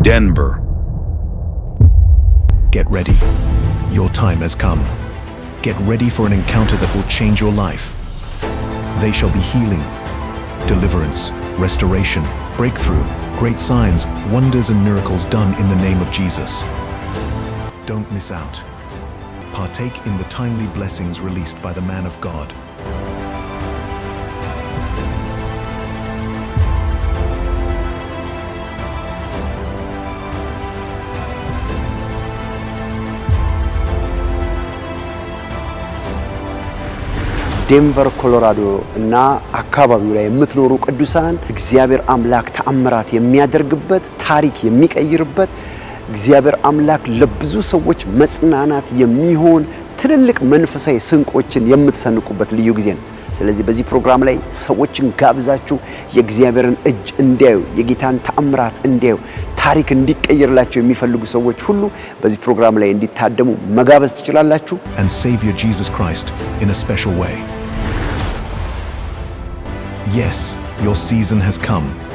Denver. Get ready. Your time has come. Get ready for an encounter that will change your life. They shall be healing, deliverance, restoration, breakthrough, great signs, wonders and miracles done in the name of Jesus. Don't miss out. Partake in the timely blessings released by the man of God. ዴንቨር ኮሎራዶ እና አካባቢው ላይ የምትኖሩ ቅዱሳን እግዚአብሔር አምላክ ተአምራት የሚያደርግበት ታሪክ የሚቀይርበት እግዚአብሔር አምላክ ለብዙ ሰዎች መጽናናት የሚሆን ትልልቅ መንፈሳዊ ስንቆችን የምትሰንቁበት ልዩ ጊዜ ነው። ስለዚህ በዚህ ፕሮግራም ላይ ሰዎችን ጋብዛችሁ የእግዚአብሔርን እጅ እንዲያዩ የጌታን ተአምራት እንዲያዩ ታሪክ እንዲቀየርላቸው የሚፈልጉ ሰዎች ሁሉ በዚህ ፕሮግራም ላይ እንዲታደሙ መጋበዝ ትችላላችሁ። And Savior Jesus Christ in a special way. Yes, your season has come.